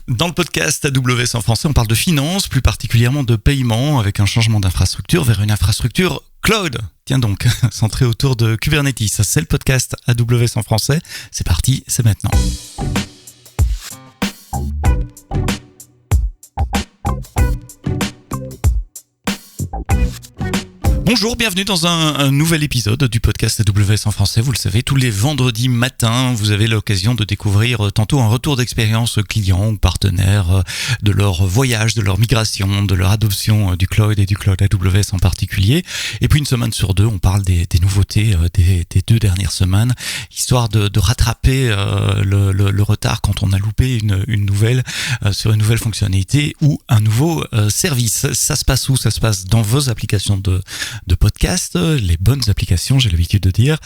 Dans le podcast AWS en français, on parle de finance, plus particulièrement de paiement, avec un changement d'infrastructure vers une infrastructure cloud. Tiens donc, centré autour de Kubernetes. C'est le podcast AWS en français. C'est parti, c'est maintenant. Bonjour, bienvenue dans un nouvel épisode du podcast AWS en français. Vous le savez, tous les vendredis matins, vous avez l'occasion de découvrir tantôt un retour d'expérience client ou partenaire de leur voyage, de leur migration, de leur adoption du cloud et du cloud AWS en particulier. Et puis une semaine sur deux, on parle des nouveautés des 2 dernières semaines, histoire de rattraper le retard quand on a loupé une nouvelle sur une nouvelle fonctionnalité ou un nouveau service. Ça se passe où? Ça se passe dans vos applications de podcast, les bonnes applications, j'ai l'habitude de dire,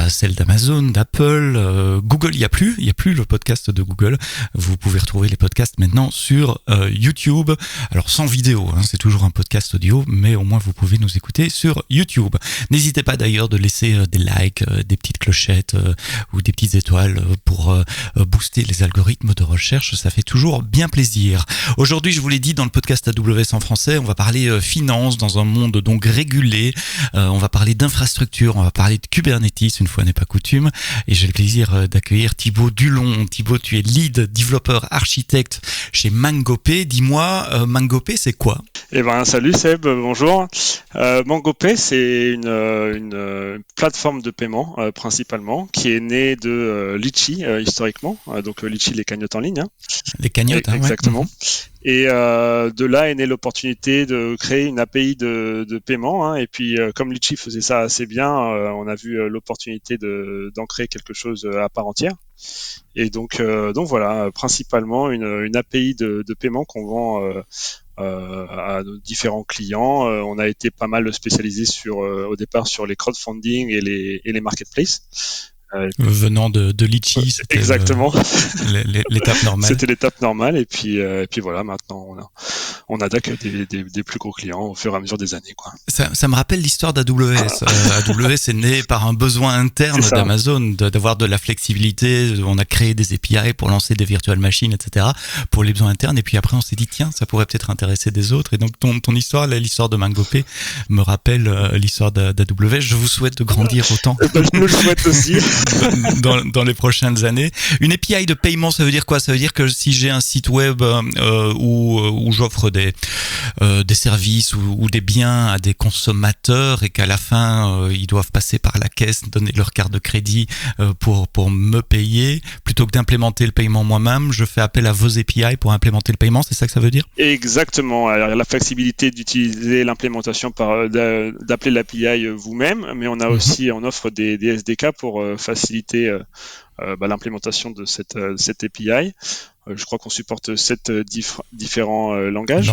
celles d'Amazon, d'Apple, Google, il y a plus le podcast de Google. Vous pouvez retrouver les podcasts maintenant sur YouTube. Alors sans vidéo, c'est toujours un podcast audio, mais au moins vous pouvez nous écouter sur YouTube. N'hésitez pas d'ailleurs de laisser des likes, des petites clochettes ou des petites étoiles pour booster les algorithmes de recherche. Ça fait toujours bien plaisir. Aujourd'hui, je vous l'ai dit, dans le podcast AWS en français, on va parler finance dans un monde donc régulé. On va parler d'infrastructure, on va parler de Kubernetes, une fois n'est pas coutume, et j'ai le plaisir d'accueillir Thibaut Dulon. Thibaut, tu es lead développeur architecte chez MangoPay. Dis-moi, MangoPay, c'est quoi? Salut Seb, bonjour. MangoPay, c'est une plateforme de paiement principalement qui est née de Litchi historiquement, donc Litchi, les cagnottes en ligne. Les cagnottes, exactement. Ouais. Et de là est née l'opportunité de créer une API de paiement. Et puis, comme Litchi faisait ça assez bien, on a vu l'opportunité d'en créer quelque chose à part entière. Et donc voilà, principalement une API de paiement qu'on vend à nos différents clients. On a été pas mal spécialisé au départ sur les crowdfunding et les marketplaces. Venant de Litchi, c'était exactement l'étape normale. C'était l'étape normale, et puis voilà, maintenant on attaque des plus gros clients au fur et à mesure des années, quoi. Ça me rappelle l'histoire d'AWS. AWS est né par un besoin interne d'Amazon, d'avoir de la flexibilité. On a créé des API pour lancer des virtual machines, etc., pour les besoins internes. Et puis après, on s'est dit, tiens, ça pourrait peut-être intéresser des autres. Et donc, ton histoire, l'histoire de MangoPay, me rappelle l'histoire d'AWS. Je vous souhaite de grandir autant. Je me le souhaite aussi. dans les prochaines années. Une API de paiement, ça veut dire quoi? Ça veut dire que si j'ai un site web où j'offre des services ou des biens à des consommateurs et qu'à la fin ils doivent passer par la caisse, donner leur carte de crédit pour me payer, plutôt que d'implémenter le paiement moi-même, je fais appel à vos API pour implémenter le paiement, c'est ça que ça veut dire? Exactement. Alors, la flexibilité d'utiliser l'implémentation d'appeler l'API vous-même, mais on offre des SDK pour faciliter l'implémentation de cette API. Je crois qu'on supporte 7 différents langages.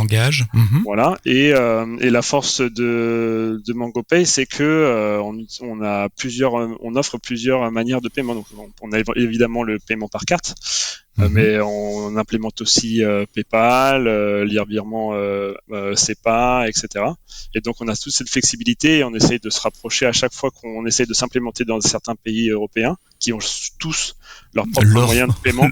Voilà. Et la force de MangoPay, c'est que on offre plusieurs manières de paiement. Donc, on a évidemment le paiement par carte, mais on implémente aussi PayPal, Virement, SEPA, etc. Et donc, on a toute cette flexibilité et on essaye de se rapprocher à chaque fois qu'on essaye de s'implémenter dans certains pays européens qui ont tous leur propre moyen de paiement.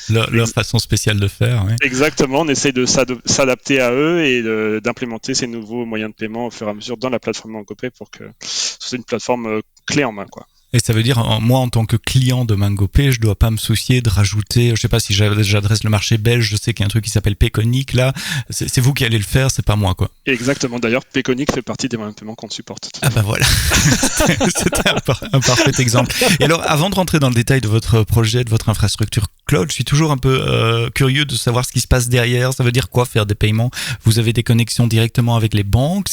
leur façon spéciale de faire. Oui. Exactement, on essaye de s'adapter à eux et d'implémenter ces nouveaux moyens de paiement au fur et à mesure dans la plateforme MangoPay pour que ce soit une plateforme clé en main, quoi. Et ça veut dire, moi, en tant que client de MangoPay, je dois pas me soucier de rajouter, je sais pas si j'adresse le marché belge, je sais qu'il y a un truc qui s'appelle Payconic, là. C'est vous qui allez le faire, c'est pas moi, quoi. Exactement. D'ailleurs, Payconic fait partie des moyens de paiement qu'on supporte. Ah bah voilà. C'était un parfait exemple. Et alors, avant de rentrer dans le détail de votre projet, de votre infrastructure cloud, je suis toujours un peu curieux de savoir ce qui se passe derrière. Ça veut dire quoi, faire des paiements? Vous avez des connexions directement avec les banques?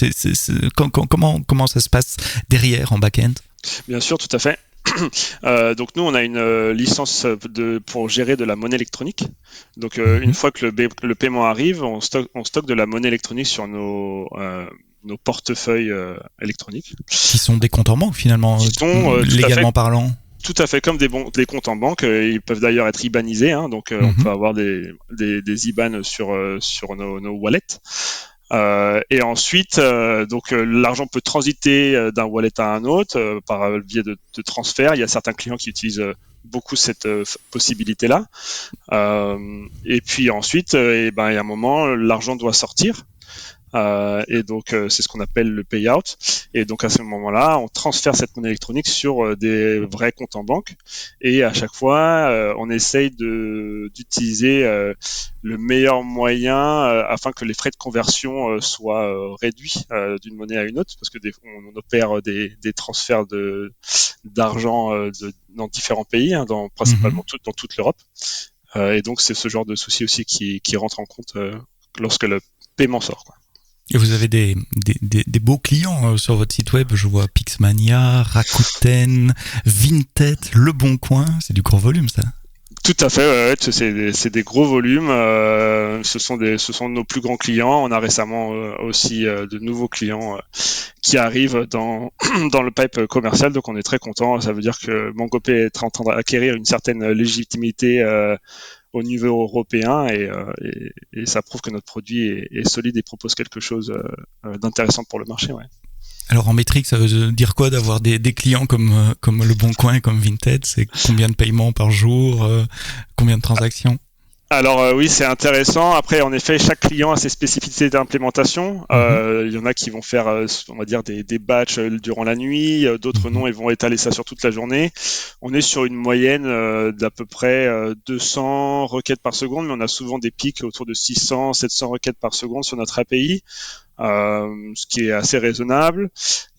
Comment ça se passe derrière, en back-end? Bien sûr, tout à fait. Donc nous, on a une licence pour gérer de la monnaie électronique. Donc une fois que le paiement arrive, on stocke de la monnaie électronique sur nos portefeuilles électroniques. Qui sont des comptes en banque finalement, légalement parlant. Tout à fait, comme des comptes en banque. Ils peuvent d'ailleurs être IBANisés, donc on peut avoir des IBAN sur nos wallets. Et ensuite, l'argent peut transiter d'un wallet à un autre par le biais de transfert. Il y a certains clients qui utilisent beaucoup cette possibilité-là. Et puis ensuite, il y a un moment, l'argent doit sortir. Et donc c'est ce qu'on appelle le payout. Et donc à ce moment-là, on transfère cette monnaie électronique sur des vrais comptes en banque. Et à chaque fois, on essaye d'utiliser le meilleur moyen afin que les frais de conversion soient réduits d'une monnaie à une autre, parce que on opère des transferts d'argent dans différents pays, principalement dans toute l'Europe. Et donc c'est ce genre de souci aussi qui rentre en compte lorsque le paiement sort, quoi. Et vous avez des beaux clients sur votre site web. Je vois Pixmania, Rakuten, Vinted, Le Bon Coin. C'est du gros volume, ça. Tout à fait, ouais, c'est des gros volumes. Ce sont nos plus grands clients. On a récemment aussi de nouveaux clients qui arrivent dans dans le pipe commercial. Donc on est très content. Ça veut dire que MongoPay est en train d'acquérir une certaine légitimité au niveau européen et ça prouve que notre produit est solide et propose quelque chose d'intéressant pour le marché. Ouais. Alors en métrique, ça veut dire quoi d'avoir des clients comme Le Bon Coin, comme Vinted? C'est combien de paiements par jour, combien de transactions? Alors oui, c'est intéressant. Après, en effet, chaque client a ses spécificités d'implémentation. Il y en a qui vont faire, on va dire, des batchs durant la nuit. D'autres non, ils vont étaler ça sur toute la journée. On est sur une moyenne d'à peu près 200 requêtes par seconde, mais on a souvent des pics autour de 600, 700 requêtes par seconde sur notre API. Ce qui est assez raisonnable.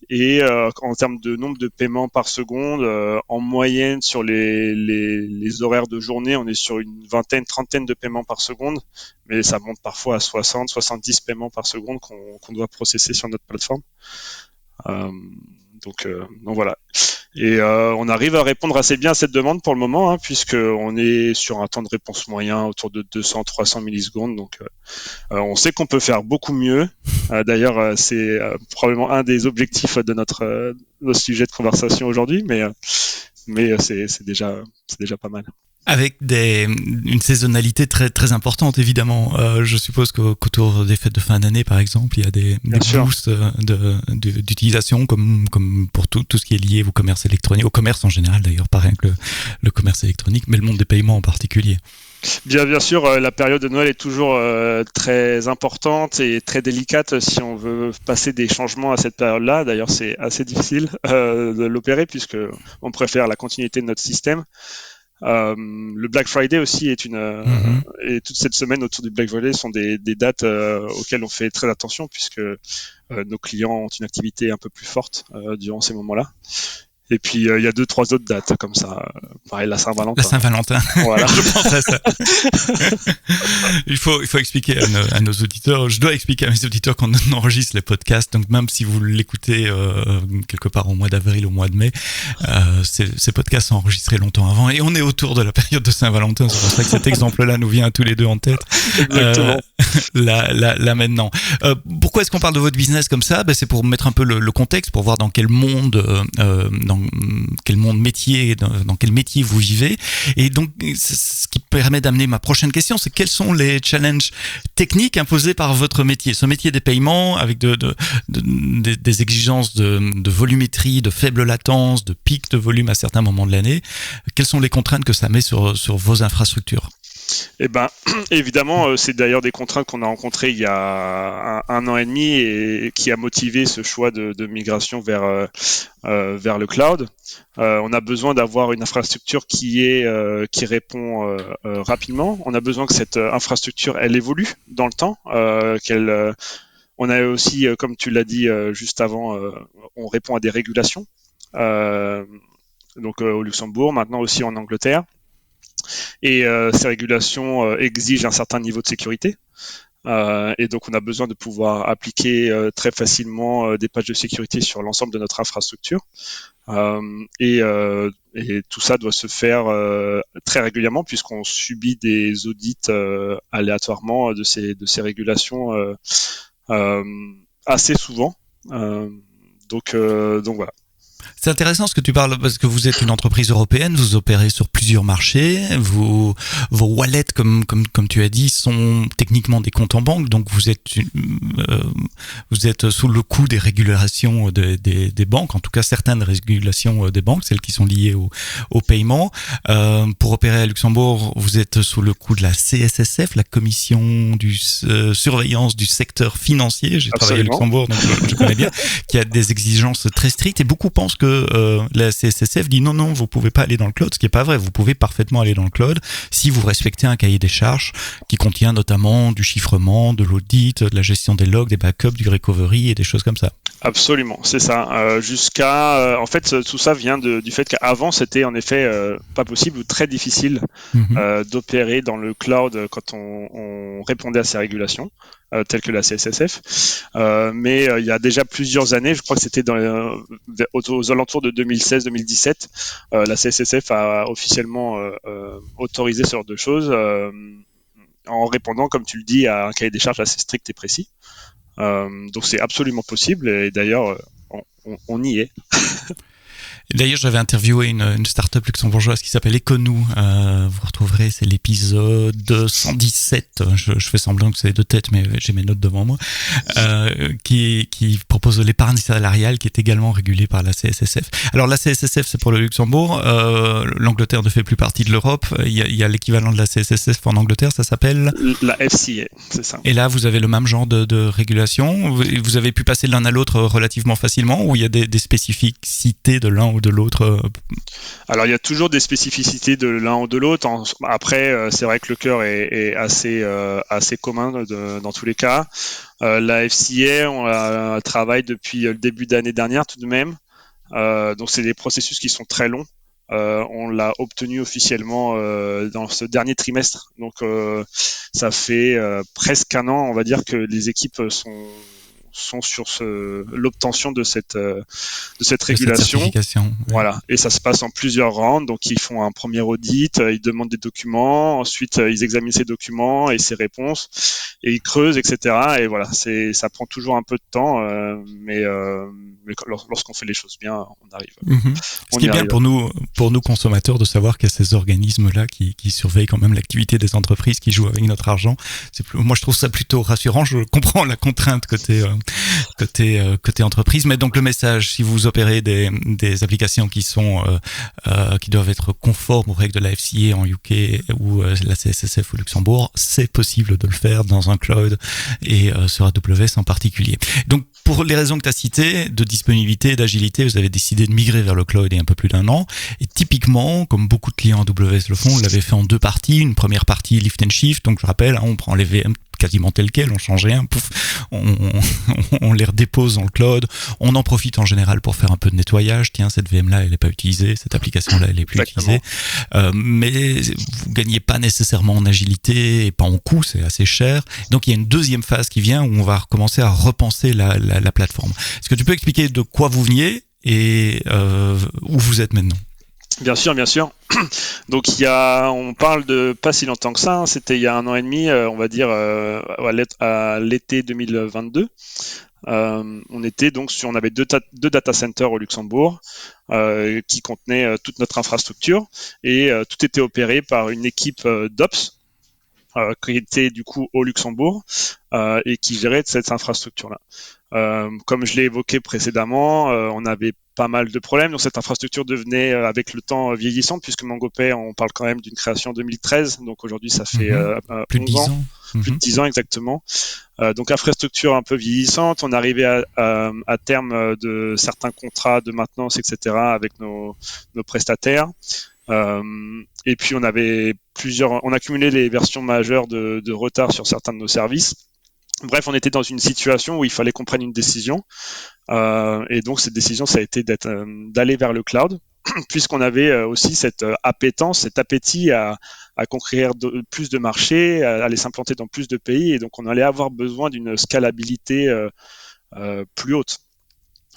Et en termes de nombre de paiements par seconde, en moyenne sur les horaires de journée, on est sur une vingtaine, trentaine de paiements par seconde, mais ça monte parfois à 60, 70 paiements par seconde qu'on doit processer sur notre plateforme. Donc voilà. Et on arrive à répondre assez bien à cette demande pour le moment, hein, puisqu'on est sur un temps de réponse moyen autour de 200-300 millisecondes. Donc on sait qu'on peut faire beaucoup mieux. D'ailleurs, c'est probablement un des objectifs de notre sujet de conversation aujourd'hui, mais c'est déjà pas mal. Avec une saisonnalité très très importante, évidemment. Je suppose qu'autour des fêtes de fin d'année, par exemple, il y a des boosts d'utilisation, comme pour tout ce qui est lié au commerce électronique, au commerce en général d'ailleurs, pas rien que le commerce électronique, mais le monde des paiements en particulier. Bien sûr, la période de Noël est toujours très importante et très délicate si on veut passer des changements à cette période-là. D'ailleurs, c'est assez difficile de l'opérer puisque on préfère la continuité de notre système. Le Black Friday aussi est et toute cette semaine autour du Black Friday sont des dates auxquelles on fait très attention puisque nos clients ont une activité un peu plus forte durant ces moments-là. Et puis il y a 2-3 autres dates comme ça. Pareil, la Saint-Valentin. La Saint-Valentin. Voilà. Je pense à ça. il faut expliquer à nos auditeurs. Je dois expliquer à mes auditeurs qu'on enregistre les podcasts. Donc même si vous l'écoutez quelque part au mois d'avril, au mois de mai, ces podcasts sont enregistrés longtemps avant. Et on est autour de la période de Saint-Valentin. C'est pour ça que cet exemple-là nous vient à tous les deux en tête. Exactement. Là maintenant. Pourquoi est-ce qu'on parle de votre business comme ça? C'est pour mettre un peu le contexte, pour voir dans quel monde métier, dans quel métier vous vivez. Et donc, ce qui permet d'amener ma prochaine question, c'est quels sont les challenges techniques imposés par votre métier? Ce métier des paiements, avec des exigences de volumétrie, de faible latence, de pic de volume à certains moments de l'année. Quelles sont les contraintes que ça met sur vos infrastructures? Eh ben, évidemment, c'est d'ailleurs des contraintes qu'on a rencontrées il y a un an et demi et qui a motivé ce choix de migration vers le cloud. On a besoin d'avoir une infrastructure qui répond rapidement. On a besoin que cette infrastructure elle évolue dans le temps, on a aussi, comme tu l'as dit juste avant, on répond à des régulations. Donc au Luxembourg, maintenant aussi en Angleterre. Et ces régulations exigent un certain niveau de sécurité. Et donc, on a besoin de pouvoir appliquer très facilement des patchs de sécurité sur l'ensemble de notre infrastructure. Et tout ça doit se faire très régulièrement puisqu'on subit des audits aléatoirement de ces régulations assez souvent. Donc voilà. C'est intéressant ce que tu parles parce que vous êtes une entreprise européenne, vous opérez sur plusieurs marchés, vos wallets, comme tu as dit, sont techniquement des comptes en banque, donc vous êtes sous le coup des régulations des banques, en tout cas certaines régulations des banques, celles qui sont liées au paiement. Pour opérer à Luxembourg, vous êtes sous le coup de la CSSF, la Commission du surveillance du secteur financier. J'ai travaillé à Luxembourg, donc je connais bien, qui a des exigences très strictes et beaucoup pensent que la CSSF dit non, vous pouvez pas aller dans le cloud, ce qui est pas vrai. Vous pouvez parfaitement aller dans le cloud si vous respectez un cahier des charges qui contient notamment du chiffrement, de l'audit, de la gestion des logs, des backups, du recovery et des choses comme ça. Absolument, c'est ça. En fait, tout ça vient du fait qu'avant, c'était en effet pas possible ou très difficile d'opérer dans le cloud quand on répondait à ces régulations, telles que la CSSF. Mais il y a déjà plusieurs années, je crois que c'était aux alentours de 2016-2017, la CSSF a officiellement autorisé ce genre de choses en répondant, comme tu le dis, à un cahier des charges assez strict et précis. Donc c'est absolument possible et d'ailleurs on y est. D'ailleurs, j'avais interviewé une start-up luxembourgeoise qui s'appelle Econou. Vous retrouverez, c'est l'épisode 117. Je fais semblant que c'est de tête, mais j'ai mes notes devant moi. Qui propose l'épargne salariale, qui est également régulée par la CSSF. Alors la CSSF, c'est pour le Luxembourg. L'Angleterre ne fait plus partie de l'Europe. Il y a l'équivalent de la CSSF en Angleterre, ça s'appelle la FCA, c'est ça. Et là, vous avez le même genre de régulation. Vous avez pu passer de l'un à l'autre relativement facilement, ou il y a des spécificités de l'un ou de l'autre? Alors il y a toujours des spécificités de l'un ou de l'autre. Après, c'est vrai que le cœur est assez commun dans tous les cas. La FCA, on travaille depuis le début d'année dernière tout de même. Donc c'est des processus qui sont très longs. On l'a obtenu officiellement dans ce dernier trimestre. Donc ça fait presque un an, on va dire, que les équipes sont sur l'obtention de cette régulation. Voilà. Et ça se passe en plusieurs rounds. Donc, ils font un premier audit, ils demandent des documents, ensuite, ils examinent ces documents et ces réponses, et ils creusent, etc. Et voilà, ça prend toujours un peu de temps, mais lorsqu'on fait les choses bien, on arrive. Ce qui est bien pour nous consommateurs de savoir qu'il y a ces organismes-là qui surveillent quand même l'activité des entreprises qui jouent avec notre argent. Moi, je trouve ça plutôt rassurant. Je comprends la contrainte côté entreprise, mais donc le message, si vous opérez des applications qui doivent être conformes aux règles de la FCA en UK ou la CSSF au Luxembourg, c'est possible de le faire dans un cloud et sur AWS en particulier. Donc pour les raisons que tu as citées, de disponibilité, d'agilité, vous avez décidé de migrer vers le cloud il y a un peu plus d'un an. Et typiquement, comme beaucoup de clients AWS le font, on l'avait fait en deux parties. Une première partie lift and shift, donc je rappelle, on prend les VM quasiment tel quel, on change rien, pouf, on les redépose dans le cloud, on en profite en général pour faire un peu de nettoyage, tiens, cette VM-là, elle n'est pas utilisée, cette application-là, elle est plus utilisée, mais vous gagnez pas nécessairement en agilité et pas en coût, c'est assez cher. Donc il y a une deuxième phase qui vient où on va recommencer à repenser la plateforme. Est-ce que tu peux expliquer de quoi vous veniez et où vous êtes maintenant? Bien sûr. Donc on parle de pas si longtemps que ça, c'était il y a un an et demi, on va dire à l'été 2022. On avait deux data centers au Luxembourg qui contenaient toute notre infrastructure et tout était opéré par une équipe d'Ops qui était du coup au Luxembourg et qui gérait cette infrastructure-là. Comme je l'ai évoqué précédemment, on avait pas mal de problèmes. Donc cette infrastructure devenait avec le temps vieillissante puisque MongoPay, on parle quand même d'une création en 2013. Donc aujourd'hui, ça fait plus de 10 ans. Plus de 10 ans exactement. Donc infrastructure un peu vieillissante. On arrivait à terme de certains contrats de maintenance, etc. avec nos prestataires. Et puis on accumulé les versions majeures de retard sur certains de nos services. Bref, on était dans une situation où il fallait qu'on prenne une décision. Et donc cette décision, ça a été d'aller vers le cloud, puisqu'on avait aussi cette appétence, cet appétit à conquérir plus de marchés, à aller s'implanter dans plus de pays, et donc on allait avoir besoin d'une scalabilité plus haute.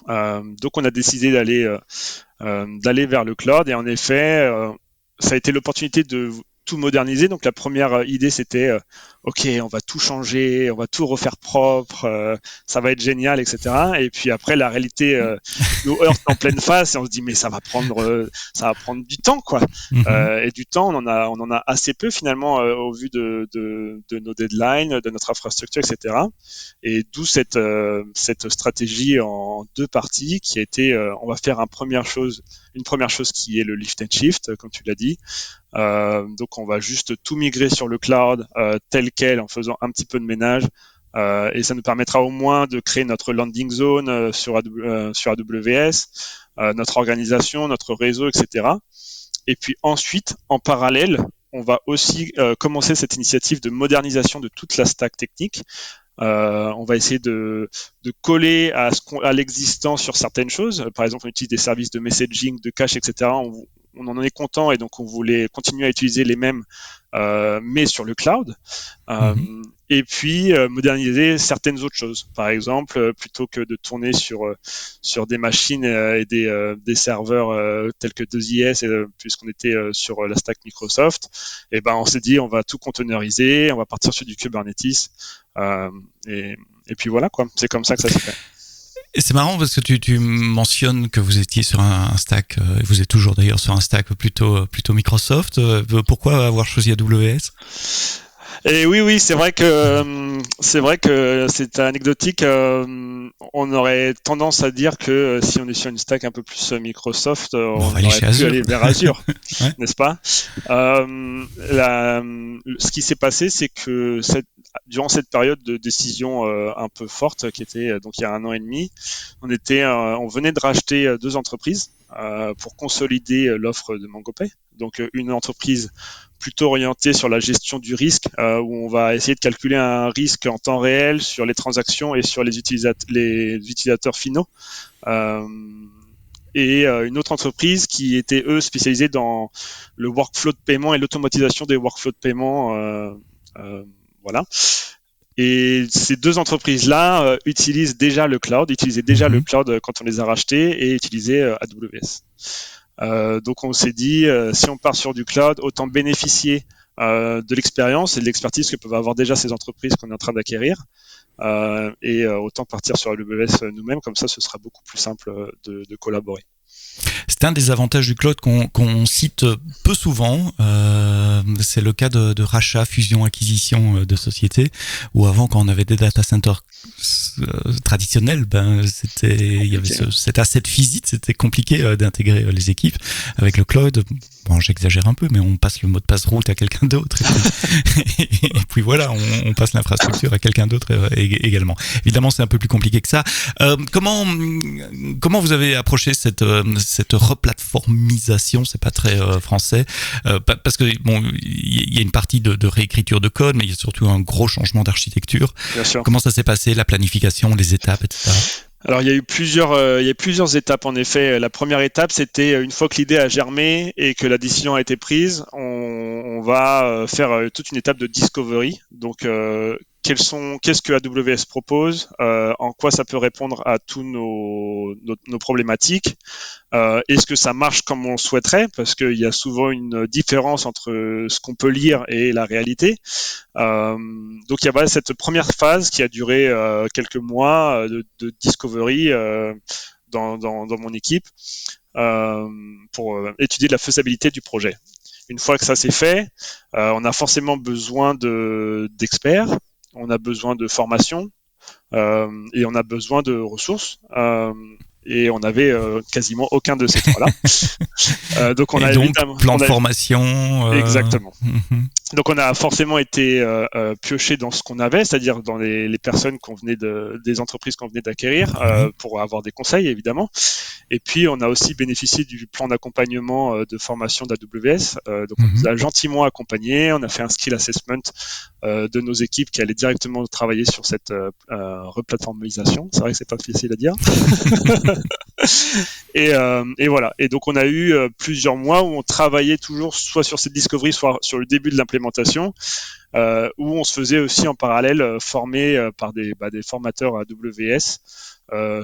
Donc on a décidé d'aller vers le cloud, et en effet, ça a été l'opportunité de tout moderniser. Donc la première idée c'était ok, on va tout changer, on va tout refaire propre, ça va être génial, etc. Et puis après la réalité nous heurte en pleine face et on se dit mais ça va prendre du temps quoi. Et du temps on en a assez peu finalement au vu de nos deadlines, de notre infrastructure, etc. Et d'où cette stratégie en 2 parties qui a été on va faire une première chose qui est le lift and shift comme tu l'as dit. Donc on va juste tout migrer sur le cloud tel quel en faisant un petit peu de ménage et ça nous permettra au moins de créer notre landing zone sur AWS, notre organisation, notre réseau, etc. Et puis ensuite, en parallèle, on va aussi commencer cette initiative de modernisation de toute la stack technique. On va essayer de coller à l'existant sur certaines choses. Par exemple, on utilise des services de messaging, de cache, etc. On en est content et donc on voulait continuer à utiliser les mêmes, mais sur le cloud. Et puis moderniser certaines autres choses. Par exemple, plutôt que de tourner sur des machines et des serveurs tels que 2IS, puisqu'on était sur la stack Microsoft, et ben on s'est dit on va tout containeriser, on va partir sur du Kubernetes. Et puis voilà quoi. C'est comme ça que ça s'est fait. Et c'est marrant parce que tu mentionnes que vous étiez sur un stack, vous êtes toujours d'ailleurs sur un stack plutôt Microsoft. Pourquoi avoir choisi AWS ? Et oui, c'est vrai que c'est anecdotique. On aurait tendance à dire que si on est sur une stack un peu plus Microsoft, on aurait pu aller vers Azure, ouais. N'est-ce pas ? Ce qui s'est passé, c'est que durant cette période de décision un peu forte, qui était donc il y a 1 an et demi, on venait de racheter 2 entreprises pour consolider l'offre de MangoPay. Donc une entreprise plutôt orientée sur la gestion du risque, où on va essayer de calculer un risque en temps réel sur les transactions et sur les utilisateurs finaux. Et une autre entreprise qui était, eux, spécialisée dans le workflow de paiement et l'automatisation des workflows de paiement. Voilà. Et ces 2 entreprises-là utilisaient déjà le cloud quand on les a rachetées et utilisaient AWS. Donc on s'est dit, si on part sur du cloud, autant bénéficier de l'expérience et de l'expertise que peuvent avoir déjà ces entreprises qu'on est en train d'acquérir, et autant partir sur AWS nous-mêmes, comme ça ce sera beaucoup plus simple de collaborer. C'est un des avantages du cloud qu'on cite peu souvent. C'est le cas de rachat, fusion, acquisition de sociétés. Où avant, quand on avait des data centers traditionnels, il y avait cet asset physique, c'était compliqué d'intégrer les équipes. Avec le cloud, bon, j'exagère un peu, mais on passe le mot de passe route à quelqu'un d'autre. Et puis voilà, on passe l'infrastructure à quelqu'un d'autre également. Évidemment, c'est un peu plus compliqué que ça. Comment vous avez approché cette replatformisation? C'est pas très français, parce que bon, il y a une partie de réécriture de code, mais il y a surtout un gros changement d'architecture. Bien sûr. Comment ça s'est passé, la planification, les étapes, etc. Alors il y a eu plusieurs étapes en effet. La première étape, c'était une fois que l'idée a germé et que la décision a été prise, on va faire toute une étape de discovery. Donc qu'est-ce que AWS propose, en quoi ça peut répondre à tous nos problématiques, est-ce que ça marche comme on le souhaiterait, parce qu'il y a souvent une différence entre ce qu'on peut lire et la réalité. Donc il y a cette première phase qui a duré quelques mois de discovery dans mon équipe pour étudier la faisabilité du projet. Une fois que ça c'est fait, on a forcément besoin d'experts, on a besoin de formation et on a besoin de ressources. Et on avait quasiment aucun de ces trois-là. Donc on a plan de formation. Exactement. Donc on a forcément été pioché dans ce qu'on avait, c'est-à-dire dans les personnes des entreprises qu'on venait d'acquérir, pour avoir des conseils évidemment. Et puis on a aussi bénéficié du plan d'accompagnement de formation d'AWS. Donc on nous a gentiment accompagnés, on a fait un skill assessment de nos équipes qui allaient directement travailler sur cette replatformisation. C'est vrai que c'est pas facile à dire. Et voilà. Et donc on a eu plusieurs mois où on travaillait toujours soit sur cette discovery, soit sur le début de l'implémentation. où on se faisait aussi en parallèle former par des formateurs AWS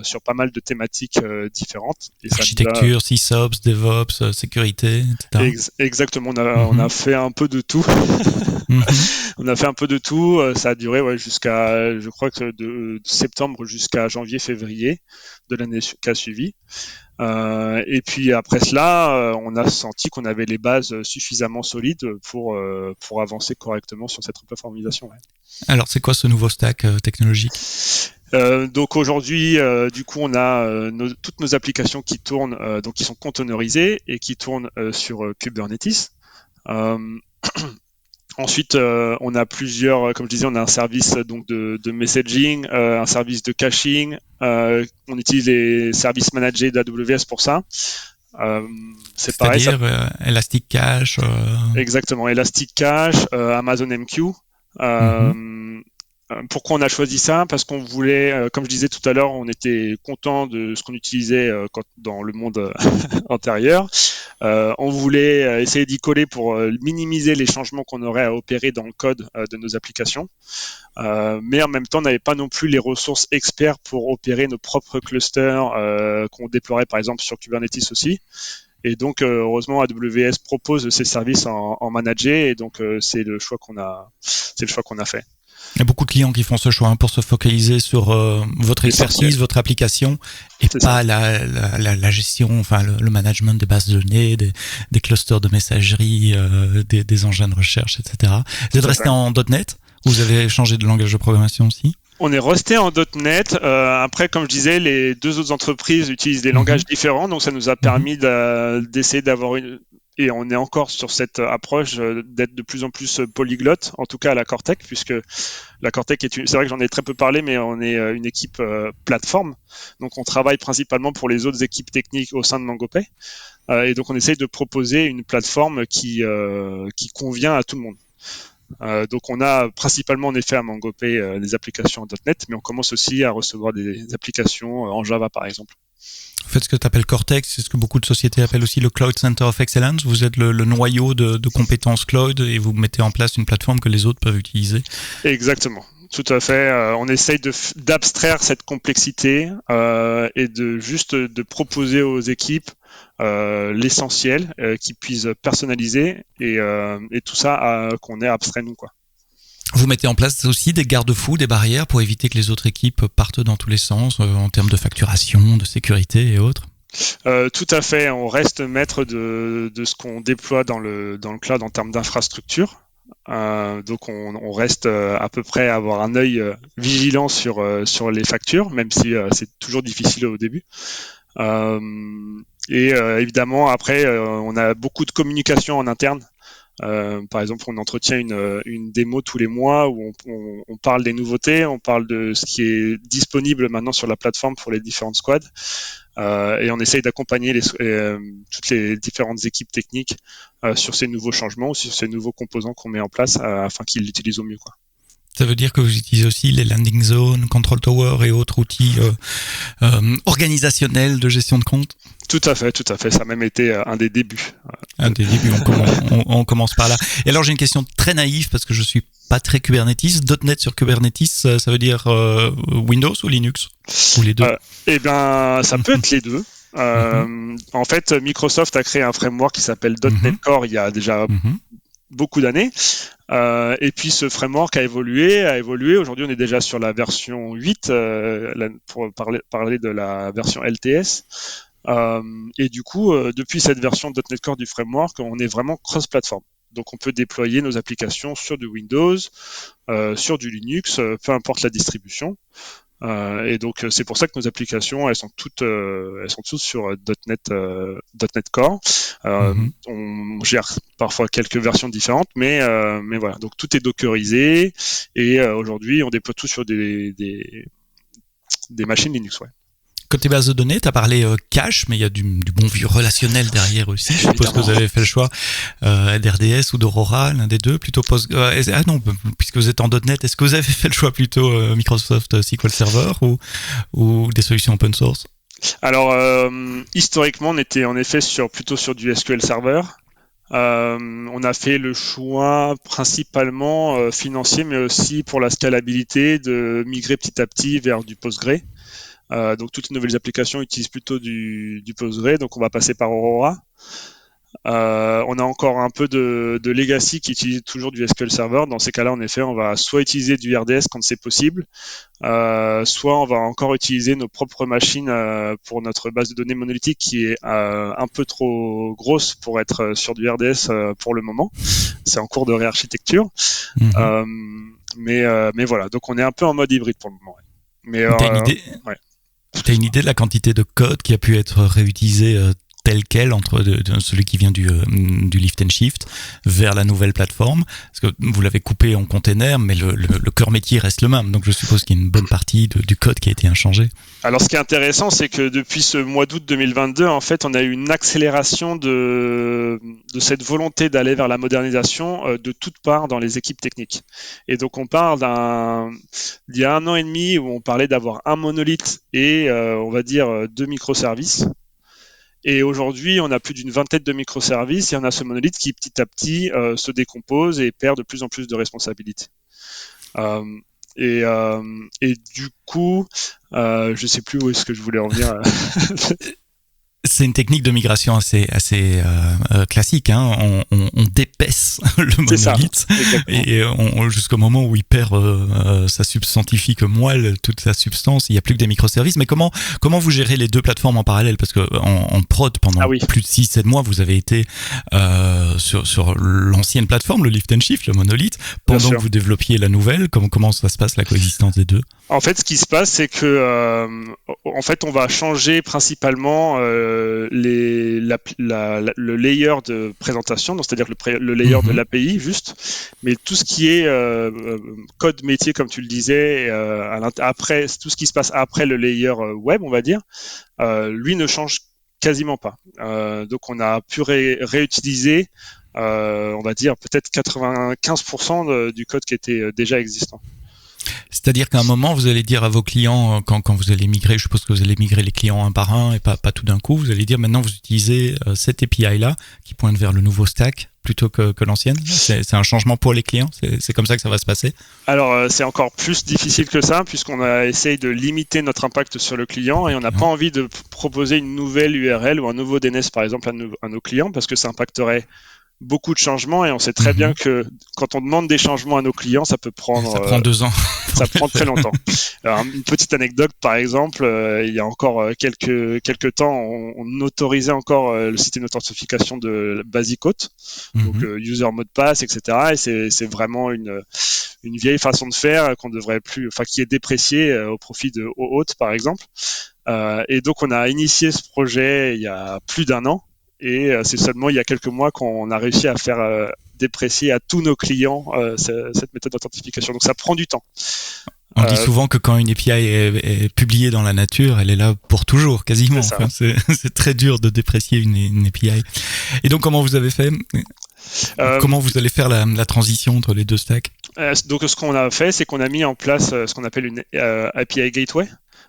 sur pas mal de thématiques différentes. Et architecture, SysOps, DevOps, sécurité, etc. Exactement, on a fait un peu de tout. On a fait un peu de tout. Ça a duré jusqu'à, je crois que de septembre jusqu'à janvier-février de l'année qui a suivi. Et puis après cela, on a senti qu'on avait les bases suffisamment solides pour avancer correctement sur cette plateformisation. Ouais. Alors, c'est quoi ce nouveau stack technologique ? Donc aujourd'hui, du coup, on a toutes nos applications qui tournent, donc qui sont containerisées et qui tournent sur Kubernetes. Ensuite, on a plusieurs, comme je disais, on a un service donc de messaging, un service de caching. On utilise les services managés d'AWS pour ça. C'est pareil. C'est-à-dire Elastic Cache. Exactement, Elastic Cache, Amazon MQ. Pourquoi on a choisi ça ? Parce qu'on voulait, comme je disais tout à l'heure, on était content de ce qu'on utilisait dans le monde antérieur. On voulait essayer d'y coller pour minimiser les changements qu'on aurait à opérer dans le code de nos applications. Mais en même temps, on n'avait pas non plus les ressources experts pour opérer nos propres clusters qu'on déploierait par exemple sur Kubernetes aussi. Et donc, heureusement, AWS propose ces services en managé, et donc c'est le choix qu'on a fait. Il y a beaucoup de clients qui font ce choix pour se focaliser sur votre expertise, votre application, et pas la gestion, enfin le management des bases de données, des clusters de messagerie, des engins de recherche, etc. Vous êtes resté en .NET ou vous avez changé de langage de programmation aussi ? On est resté en .NET. Après, comme je disais, les deux autres entreprises utilisent des langages différents, donc ça nous a permis d'essayer d'avoir et on est encore sur cette approche d'être de plus en plus polyglotte, en tout cas à la Cortec, puisque la Cortec c'est vrai que j'en ai très peu parlé, mais on est une équipe plateforme. Donc on travaille principalement pour les autres équipes techniques au sein de MangoPay. Et donc on essaye de proposer une plateforme qui convient à tout le monde. Donc on a principalement en effet à MangoPay des applications en .NET, mais on commence aussi à recevoir des applications en Java par exemple. Vous faites ce que tu appelles Cortex, c'est ce que beaucoup de sociétés appellent aussi le Cloud Center of Excellence. Vous êtes le noyau de compétences cloud et vous mettez en place une plateforme que les autres peuvent utiliser. Exactement. Tout à fait. On essaye d'abstraire cette complexité et de proposer aux équipes l'essentiel qu'ils puissent personnaliser et tout ça qu'on ait abstrait nous quoi. Vous mettez en place aussi des garde-fous, des barrières pour éviter que les autres équipes partent dans tous les sens en termes de facturation, de sécurité et autres. Tout à fait. On reste maître de ce qu'on déploie dans le cloud en termes d'infrastructure. Donc on reste à peu près à avoir un œil vigilant sur les factures, même si c'est toujours difficile au début. Évidemment, après, on a beaucoup de communication en interne. Par exemple, on entretient une démo tous les mois où on parle des nouveautés, on parle de ce qui est disponible maintenant sur la plateforme pour les différentes squads, et on essaye d'accompagner toutes les différentes équipes techniques sur ces nouveaux changements, sur ces nouveaux composants qu'on met en place afin qu'ils l'utilisent au mieux, quoi. Ça veut dire que vous utilisez aussi les landing zones, control tower et autres outils organisationnels de gestion de compte ? Tout à fait. Ça a même été un des débuts. Un des débuts, on commence par là. Et alors j'ai une question très naïve parce que je suis pas très Kubernetes. .NET sur Kubernetes, ça veut dire Windows ou Linux ? Ou les deux ? Eh bien, ça peut être les deux. En fait, Microsoft a créé un framework qui s'appelle .NET Core il y a déjà beaucoup d'années. Et puis ce framework a évolué. Aujourd'hui, on est déjà sur la version 8 pour parler de la version LTS. Et du coup, depuis cette version .NET Core du framework, on est vraiment cross-platform. Donc on peut déployer nos applications sur du Windows, sur du Linux, peu importe la distribution. Et donc c'est pour ça que nos applications elles sont toutes sur .NET Core. On gère parfois quelques versions différentes, mais voilà. Donc tout est dockerisé et aujourd'hui on déploie tout sur des machines Linux, ouais. Côté base de données, tu as parlé cache, mais il y a du bon vieux relationnel derrière aussi. Je suppose que vous avez fait le choix d'RDS ou d'Aurora, l'un des deux, plutôt non, puisque vous êtes en .NET, est-ce que vous avez fait le choix plutôt Microsoft SQL Server ou des solutions open source ? Alors, historiquement, on était en effet plutôt sur du SQL Server. On a fait le choix principalement financier, mais aussi pour la scalabilité, de migrer petit à petit vers du Postgre. Donc toutes les nouvelles applications utilisent plutôt du Postgre, donc on va passer par Aurora. On a encore un peu de legacy qui utilise toujours du SQL Server. Dans ces cas-là, en effet, on va soit utiliser du RDS quand c'est possible, soit on va encore utiliser nos propres machines pour notre base de données monolithique qui est un peu trop grosse pour être sur du RDS pour le moment. C'est en cours de réarchitecture. Mais voilà, donc on est un peu en mode hybride pour le moment. Mais t'as une idée, t'as une idée de la quantité de code qui a pu être réutilisé tel quel entre celui qui vient du lift and shift vers la nouvelle plateforme, parce que vous l'avez coupé en container, mais le cœur métier reste le même, donc je suppose qu'il y a une bonne partie du code qui a été inchangé. Alors ce qui est intéressant, c'est que depuis ce mois d'août 2022, en fait, on a eu une accélération de cette volonté d'aller vers la modernisation de toutes parts dans les équipes techniques. Et donc on parle d'il y a 1 an et demi où on parlait d'avoir un monolithe et on va dire 2 microservices. Et aujourd'hui, on a plus d'une vingtaine de microservices et on a ce monolithe qui petit à petit se décompose et perd de plus en plus de responsabilités. Et du coup, je sais plus où est-ce que je voulais en venir. C'est une technique de migration assez classique. Hein. On dépaisse le monolithe et jusqu'au moment où il perd sa substantifique moelle, toute sa substance. Il n'y a plus que des microservices. Mais comment vous gérez les deux plateformes en parallèle? Parce que en prod, pendant plus de 6-7 mois, vous avez été sur l'ancienne plateforme, le lift and shift, le monolithe, pendant que vous développiez la nouvelle. Comment ça se passe, la coexistence des deux? En fait, ce qui se passe, c'est que en fait, on va changer principalement le layer de présentation, donc c'est-à-dire le layer de l'API juste, mais tout ce qui est code métier, comme tu le disais, après tout ce qui se passe après le layer web, on va dire, lui ne change quasiment pas. Donc, on a pu réutiliser, on va dire peut-être 95% du code qui était déjà existant. C'est-à-dire qu'à un moment, vous allez dire à vos clients, quand vous allez migrer, je suppose que vous allez migrer les clients un par un et pas tout d'un coup, vous allez dire maintenant vous utilisez cette API-là qui pointe vers le nouveau stack plutôt que l'ancienne. C'est un changement pour les clients? C'est comme ça que ça va se passer? Alors, c'est encore plus difficile que ça puisqu'on a essayé de limiter notre impact sur le client et on n'a pas envie de proposer une nouvelle URL ou un nouveau DNS par exemple à nos clients parce que ça impacterait beaucoup de changements et on sait très bien que quand on demande des changements à nos clients, ça peut prendre... Ça prend 2 ans. Ça prend très longtemps. Alors, une petite anecdote, par exemple, il y a encore quelques temps, on autorisait encore le système d'authentification de Basic Auth, donc user mot de passe, etc. Et c'est vraiment une vieille façon de faire qu'on devrait plus, enfin qui est dépréciée au profit de OAuth, par exemple. Et donc on a initié ce projet il y a plus d'1 an. Et c'est seulement il y a quelques mois qu'on a réussi à faire déprécier à tous nos clients cette méthode d'authentification. Donc ça prend du temps. On dit souvent que quand une API est publiée dans la nature, elle est là pour toujours, quasiment. C'est très dur de déprécier une API. Et donc comment vous avez fait? Comment vous allez faire la transition entre les deux stacks? Donc ce qu'on a fait, c'est qu'on a mis en place ce qu'on appelle une API Gateway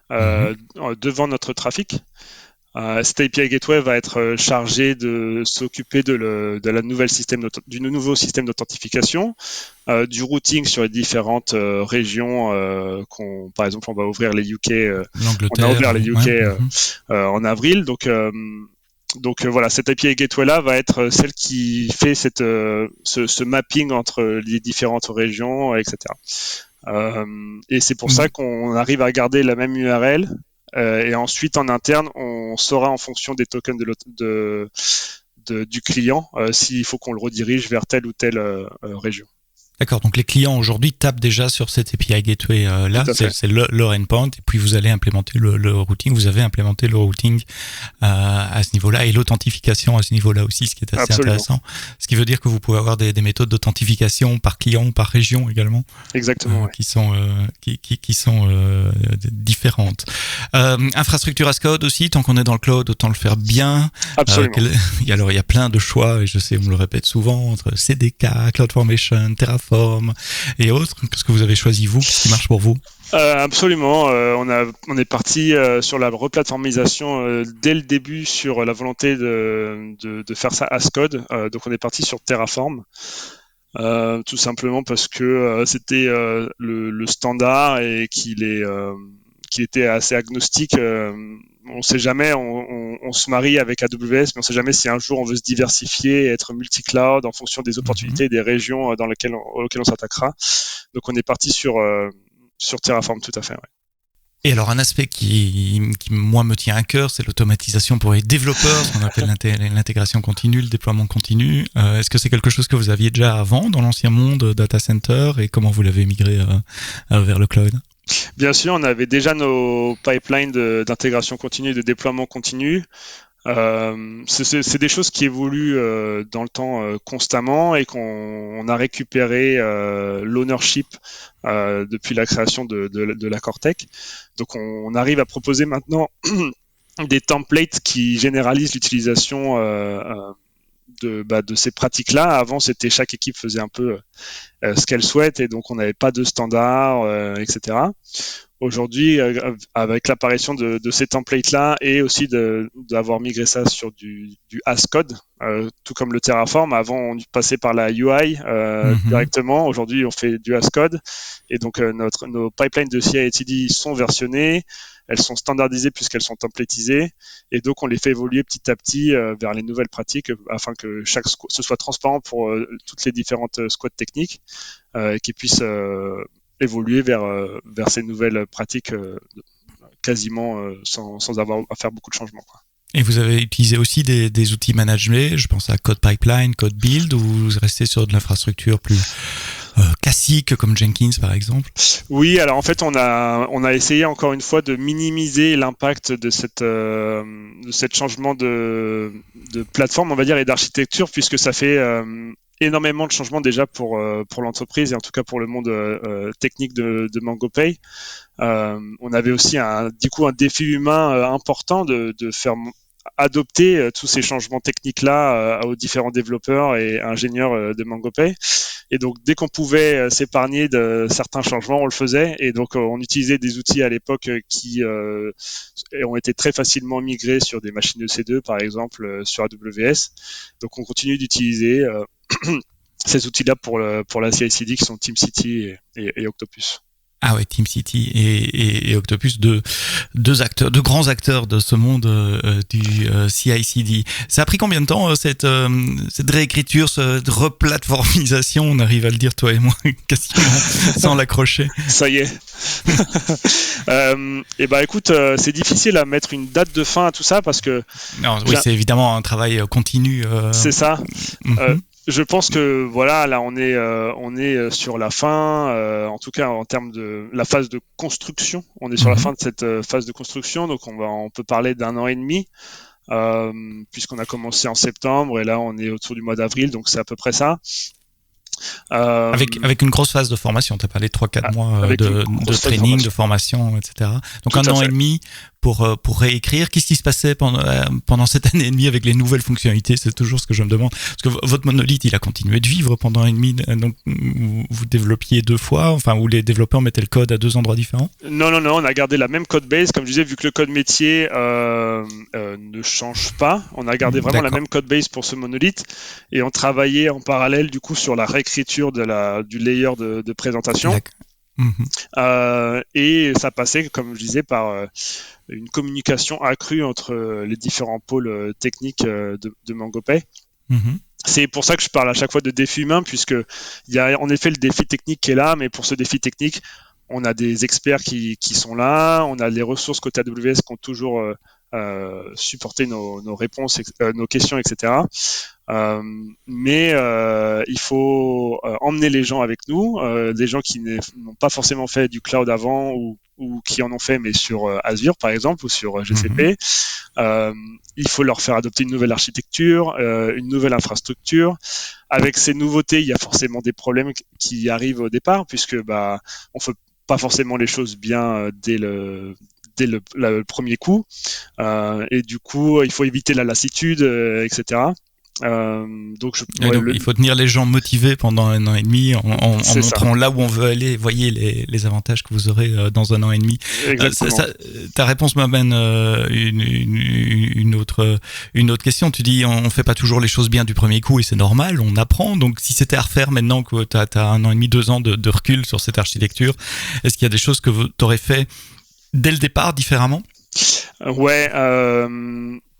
devant notre trafic. Cette API Gateway va être chargée de s'occuper du nouveau système d'authentification, du routing sur les différentes régions. Par exemple, on va ouvrir les UK. On a ouvert les UK en avril. Donc voilà, cette API Gateway là va être celle qui fait ce mapping entre les différentes régions, etc. Et c'est pour ça qu'on arrive à garder la même URL. Et ensuite, en interne, on saura en fonction des tokens du client s'il faut qu'on le redirige vers telle ou telle région. D'accord, donc les clients aujourd'hui tapent déjà sur cette API Gateway là, c'est leur endpoint, et puis vous allez implémenter le routing, vous avez implémenté le routing à ce niveau-là, et l'authentification à ce niveau-là aussi, ce qui est assez intéressant. Ce qui veut dire que vous pouvez avoir des méthodes d'authentification par client ou par région également. Exactement. Qui sont différentes. Infrastructure as code aussi, tant qu'on est dans le cloud, autant le faire bien. Absolument. Alors il y a plein de choix, et je sais, on me le répète souvent, entre CDK, CloudFormation, Terraform, Terraform et autres. Qu'est-ce que vous avez choisi, vous? Qu'est-ce qui marche pour vous? Absolument. On est parti sur la replatformisation dès le début sur la volonté de faire ça as code. Donc on est parti sur Terraform. Tout simplement parce que c'était le standard et qu'il était assez agnostique. On sait jamais, on se marie avec AWS, mais on sait jamais si un jour on veut se diversifier et être multi-cloud en fonction des opportunités et des régions auxquelles on s'attaquera. Donc on est parti sur Terraform, tout à fait. Ouais. Et alors, un aspect qui moi, me tient à cœur, c'est l'automatisation pour les développeurs, ce qu'on appelle l'intégration continue, le déploiement continu. Est-ce que c'est quelque chose que vous aviez déjà avant dans l'ancien monde data center et comment vous l'avez migré vers le cloud? Bien sûr, on avait déjà nos pipelines d'intégration continue et de déploiement continu. C'est des choses qui évoluent dans le temps constamment et qu'on a récupéré l'ownership depuis la création de la Cortec. Donc on arrive à proposer maintenant des templates qui généralisent l'utilisation de ces pratiques-là. Avant, c'était chaque équipe faisait un peu ce qu'elle souhaite et donc on n'avait pas de standard, etc. Aujourd'hui, avec l'apparition de ces templates-là et aussi d'avoir migré ça sur du as code, tout comme le Terraform. Avant, on passait par la UI directement. Aujourd'hui, on fait du as code. Et donc, nos pipelines de CI/CD sont versionnées. Elles sont standardisées puisqu'elles sont templatisées. Et donc, on les fait évoluer petit à petit vers les nouvelles pratiques afin que ce soit transparent pour toutes les différentes squads techniques et qu'ils puissent évoluer vers ces nouvelles pratiques quasiment sans avoir à faire beaucoup de changements, quoi. Et vous avez utilisé aussi des outils managés, je pense à Code Pipeline, Code Build, ou vous restez sur de l'infrastructure plus classique comme Jenkins par exemple? Oui, alors en fait on a essayé encore une fois de minimiser l'impact de cette changement de plateforme, on va dire, et d'architecture, puisque ça fait énormément de changements déjà pour l'entreprise et en tout cas pour le monde technique de MangoPay. On avait aussi un défi humain important de faire adopter tous ces changements techniques-là aux différents développeurs et ingénieurs de MangoPay. Et donc, dès qu'on pouvait s'épargner de certains changements, on le faisait. Et donc, on utilisait des outils à l'époque qui ont été très facilement migrés sur des machines EC2, par exemple, sur AWS. Donc, on continue d'utiliser ces outils-là pour la CI/CD qui sont TeamCity et Octopus. Ah ouais, TeamCity et Octopus, deux grands acteurs de ce monde du CI/CD. Ça a pris combien de temps cette réécriture, cette replatformisation? On arrive à le dire toi et moi quasiment sans l'accrocher. Ça y est. Et bah écoute, c'est difficile à mettre une date de fin à tout ça parce que. Non, oui, c'est évidemment un travail continu. C'est ça. Je pense que voilà, là on est sur la fin, en tout cas en termes de la phase de construction. On est sur la fin de cette phase de construction, donc on peut parler d'1 an et demi, puisqu'on a commencé en septembre et là on est autour du mois d'avril, donc c'est à peu près ça. Avec une grosse phase de formation, tu as parlé de 3-4 mois de training, de formation, etc. Donc tout 1 an et demi pour réécrire. Qu'est-ce qui se passait pendant cette année et demie avec les nouvelles fonctionnalités? C'est toujours ce que je me demande. Parce que votre monolithe, il a continué de vivre pendant 1 an et demi. Donc, vous développiez 2 fois, enfin, où les développeurs mettaient le code à 2 endroits différents? Non, on a gardé la même code base. Comme je disais, vu que le code métier ne change pas, on a gardé vraiment la même code base pour ce monolithe. Et on travaillait en parallèle, du coup, sur la réécriture du layer de présentation. Et ça passait, comme je disais, par une communication accrue entre les différents pôles techniques de MangoPay. C'est pour ça que je parle à chaque fois de défi humain, puisque il y a en effet le défi technique qui est là, mais pour ce défi technique, on a des experts qui sont là, on a les ressources côté AWS qui ont toujours supporté nos réponses, nos questions, etc. Mais il faut emmener les gens avec nous, des gens qui n'ont pas forcément fait du cloud avant ou qui en ont fait mais sur Azure par exemple ou sur GCP. Il faut leur faire adopter une nouvelle architecture, une nouvelle infrastructure. Avec ces nouveautés, il y a forcément des problèmes qui arrivent au départ puisque on fait pas forcément les choses bien dès le premier coup, et du coup il faut éviter la lassitude, etc. Donc il faut tenir les gens motivés pendant 1 an et demi en montrant là où on veut aller. Voyez les avantages que vous aurez dans 1 an et demi. Ta réponse m'amène une autre question. Tu dis on fait pas toujours les choses bien du premier coup et c'est normal, on apprend. Donc si c'était à refaire maintenant que tu as 1 an et demi, 2 ans de recul sur cette architecture, est-ce qu'il y a des choses que tu aurais fait dès le départ différemment? Ouais,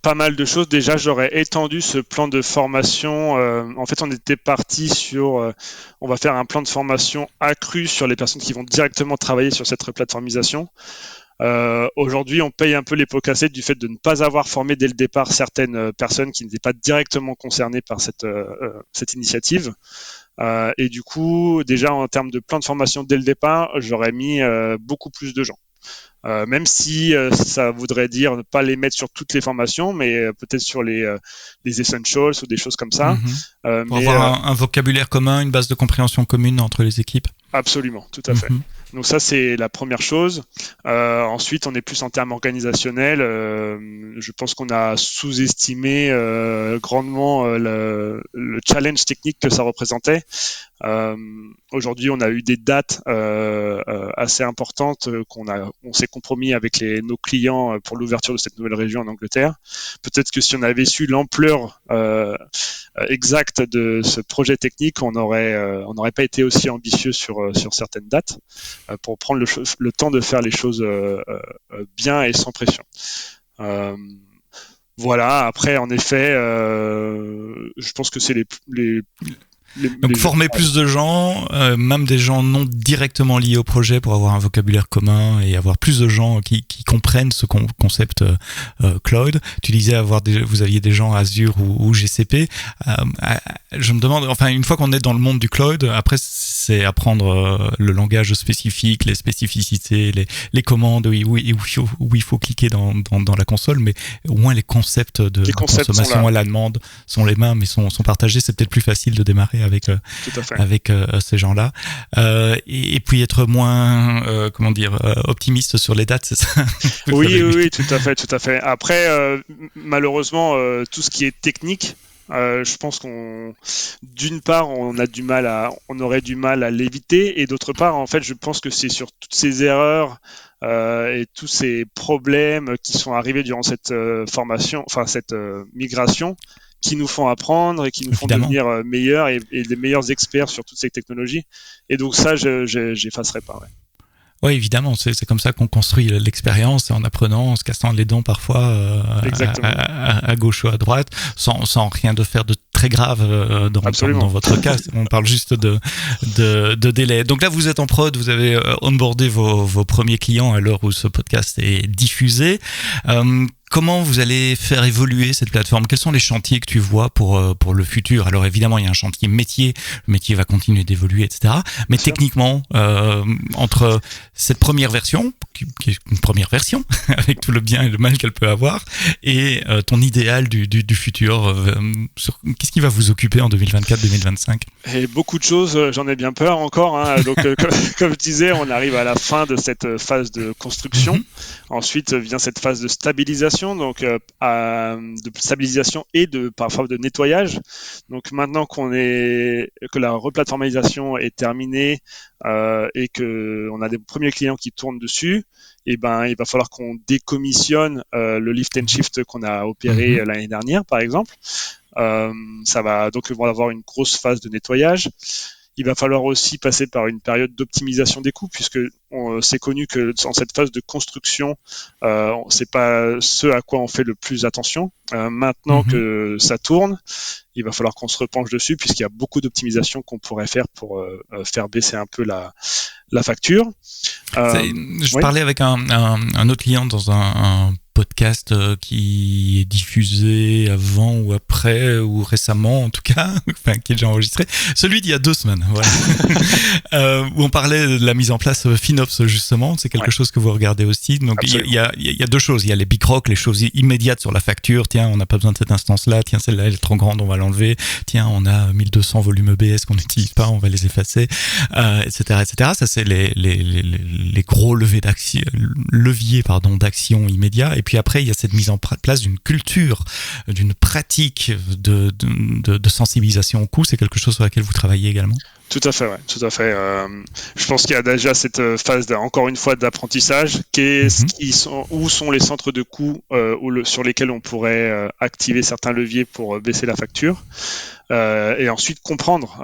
pas mal de choses. Déjà, j'aurais étendu ce plan de formation. En fait, on était parti sur, on va faire un plan de formation accru sur les personnes qui vont directement travailler sur cette plateformisation. Aujourd'hui, on paye un peu les pots cassés du fait de ne pas avoir formé dès le départ certaines personnes qui n'étaient pas directement concernées par cette initiative. Et du coup, déjà en termes de plan de formation dès le départ, j'aurais mis beaucoup plus de gens. Même si ça voudrait dire ne pas les mettre sur toutes les formations, mais peut-être sur les essentials ou des choses comme ça. Pour avoir un vocabulaire commun, une base de compréhension commune entre les équipes. Absolument, tout à fait. Donc ça, c'est la première chose. Ensuite, on est plus en termes organisationnels. Je pense qu'on a sous-estimé grandement le challenge technique que ça représentait. Aujourd'hui, on a eu des dates assez importantes on s'est compromis avec nos clients pour l'ouverture de cette nouvelle région en Angleterre. Peut-être que si on avait su l'ampleur exacte de ce projet technique, on n'aurait pas été aussi ambitieux sur certaines dates pour prendre le temps de faire les choses bien et sans pression. Voilà. Après, en effet, je pense que c'est donc former plus de gens, même des gens non directement liés au projet pour avoir un vocabulaire commun et avoir plus de gens qui comprennent ce concept cloud. Tu disais vous aviez des gens Azure ou GCP. Je me demande, enfin une fois qu'on est dans le monde du cloud, après c'est apprendre le langage spécifique, les spécificités, les commandes où il faut cliquer dans la console, mais au moins les concepts de consommation à la demande sont les mêmes, mais sont partagés. C'est peut-être plus facile de démarrer avec ces gens-là, et puis être moins optimiste sur les dates, c'est ça? Oui, tout à fait. Après, malheureusement, tout ce qui est technique, je pense d'une part, on aurait du mal à l'éviter, et d'autre part, en fait, je pense que c'est sur toutes ces erreurs et tous ces problèmes qui sont arrivés durant cette cette migration, qui nous font apprendre et qui nous font devenir meilleurs et des meilleurs experts sur toutes ces technologies. Et donc ça, j'effacerai pas. Ouais. Oui, évidemment, c'est comme ça qu'on construit l'expérience, en apprenant, en se cassant les dents parfois à gauche ou à droite, sans rien de faire de très grave dans votre cas. On parle juste de délai. Donc là, vous êtes en prod, vous avez onboardé vos premiers clients à l'heure où ce podcast est diffusé. Comment vous allez faire évoluer cette plateforme? Quels sont les chantiers que tu vois pour le futur? Alors évidemment, il y a un chantier métier. Le métier va continuer d'évoluer, etc. Mais techniquement, entre cette première version, qui est une première version, avec tout le bien et le mal qu'elle peut avoir, et ton idéal du futur, qu'est-ce qui va vous occuper en 2024-2025? Et beaucoup de choses, j'en ai bien peur encore. Donc, comme je disais, on arrive à la fin de cette phase de construction. Ensuite vient cette phase de stabilisation. Donc de stabilisation et parfois de nettoyage. Donc maintenant que la replatformisation est terminée et que on a des premiers clients qui tournent dessus, il va falloir qu'on décommissionne le lift and shift qu'on a opéré l'année dernière, par exemple. Ça va donc on va avoir une grosse phase de nettoyage. Il va falloir aussi passer par une période d'optimisation des coûts, puisque c'est connu que dans cette phase de construction, c'est pas ce à quoi on fait le plus attention. Maintenant que ça tourne, il va falloir qu'on se repenche dessus, puisqu'il y a beaucoup d'optimisation qu'on pourrait faire pour faire baisser un peu la facture. Je parlais avec un autre client dans un podcast qui est diffusé avant ou après ou récemment en tout cas, enfin qui est déjà enregistré, celui d'il y a 2 semaines, voilà. Où on parlait de la mise en place FinOps justement, c'est quelque chose que vous regardez aussi. Donc il y a 2 choses, il y a les big rock, les choses immédiates sur la facture, tiens on n'a pas besoin de cette instance là, tiens celle-là elle est trop grande, on va l'enlever, tiens on a 1200 volumes EBS qu'on n'utilise pas, on va les effacer, etc. Ça c'est les gros leviers d'action immédiats. Et puis après, il y a cette mise en place d'une culture, d'une pratique de sensibilisation au coût. C'est quelque chose sur laquelle vous travaillez également? Tout à fait, ouais, tout à fait. Je pense qu'il y a déjà cette phase, encore une fois, d'apprentissage, où sont les centres de coûts sur lesquels on pourrait activer certains leviers pour baisser la facture. Et ensuite comprendre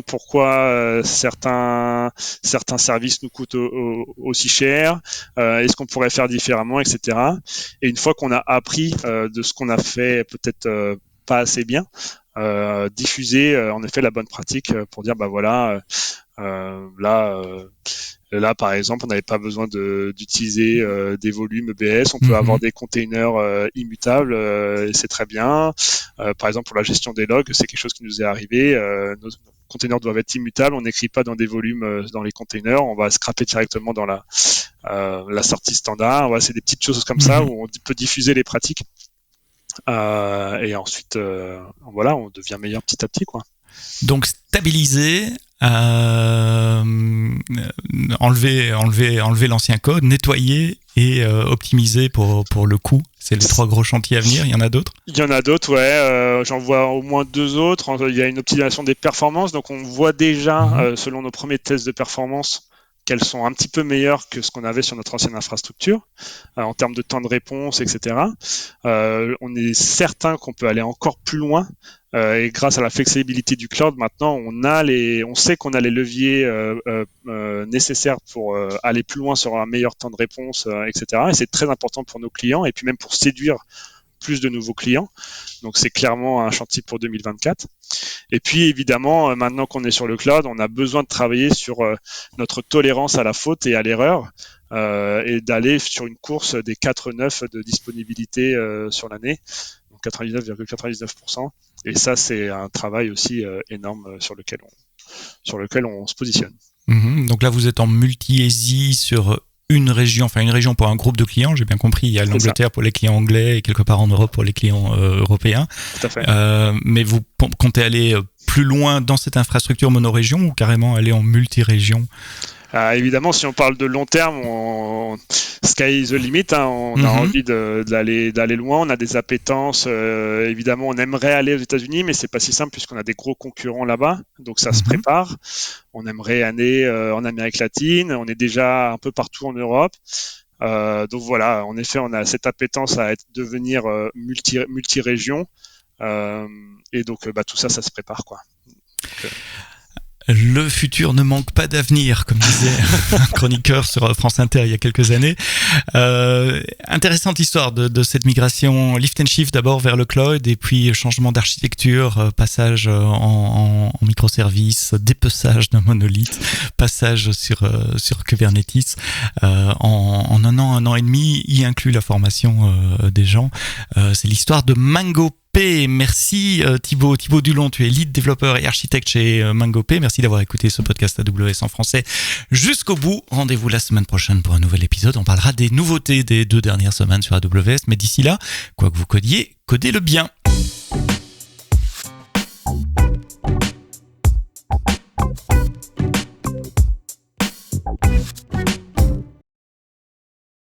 pourquoi certains services nous coûtent aussi cher, est-ce qu'on pourrait faire différemment, etc. Et une fois qu'on a appris de ce qu'on a fait peut-être pas assez bien, diffuser en effet la bonne pratique pour dire bah voilà, là par exemple on n'avait pas besoin d'utiliser des volumes EBS, on peut avoir des containers immutables et c'est très bien. Par exemple pour la gestion des logs, c'est quelque chose qui nous est arrivé, nos containers doivent être immutables, on n'écrit pas dans des volumes dans les containers, on va scraper directement dans la sortie standard. Voilà, c'est des petites choses comme ça où on peut diffuser les pratiques. Et ensuite, voilà, on devient meilleur petit à petit, quoi. Donc stabiliser, enlever l'ancien code, nettoyer et optimiser pour le coût. C'est les 3 gros chantiers à venir. Il y en a d'autres? Il y en a d'autres, ouais. J'en vois au moins 2 autres. Il y a une optimisation des performances. Donc on voit déjà, selon nos premiers tests de performance, qu'elles sont un petit peu meilleures que ce qu'on avait sur notre ancienne infrastructure en termes de temps de réponse, etc. On est certain qu'on peut aller encore plus loin et grâce à la flexibilité du cloud, maintenant on sait qu'on a les leviers nécessaires pour aller plus loin sur un meilleur temps de réponse, etc. Et c'est très important pour nos clients et puis même pour séduire plus de nouveaux clients. Donc c'est clairement un chantier pour 2024. Et puis évidemment, maintenant qu'on est sur le cloud, on a besoin de travailler sur notre tolérance à la faute et à l'erreur et d'aller sur une course des 4 9 de disponibilité sur l'année, donc 99,99%. Et ça, c'est un travail aussi énorme sur lequel on se positionne. Donc là, vous êtes en multi-ESI sur une région pour un groupe de clients, j'ai bien compris. Il y a l'Angleterre pour les clients anglais et quelque part en Europe pour les clients européens. Tout à fait. Mais vous comptez aller plus loin dans cette infrastructure monorégion ou carrément aller en multi-région? Évidemment, si on parle de long terme, sky is the limit. On a envie d'aller loin. On a des appétences. Évidemment, on aimerait aller aux États-Unis, mais c'est pas si simple puisqu'on a des gros concurrents là-bas. Donc ça se prépare. On aimerait aller en Amérique latine. On est déjà un peu partout en Europe. Donc voilà, en effet, on a cette appétence à devenir multi-région. Et donc tout ça se prépare, quoi. Donc, le futur ne manque pas d'avenir, comme disait un chroniqueur sur France Inter il y a quelques années. Intéressante histoire de cette migration lift and shift d'abord vers le cloud et puis changement d'architecture, passage en microservices, dépeçage d'un monolithe, passage sur Kubernetes. En un an et demi, y inclut la formation des gens. C'est l'histoire de MangoPay. Merci Thibaut Dulon, tu es lead développeur et architecte chez MangoPay. Merci d'avoir écouté ce podcast AWS en français jusqu'au bout. Rendez-vous la semaine prochaine pour un nouvel épisode. On parlera des nouveautés des 2 dernières semaines sur AWS, mais d'ici là, quoi que vous codiez, codez-le bien.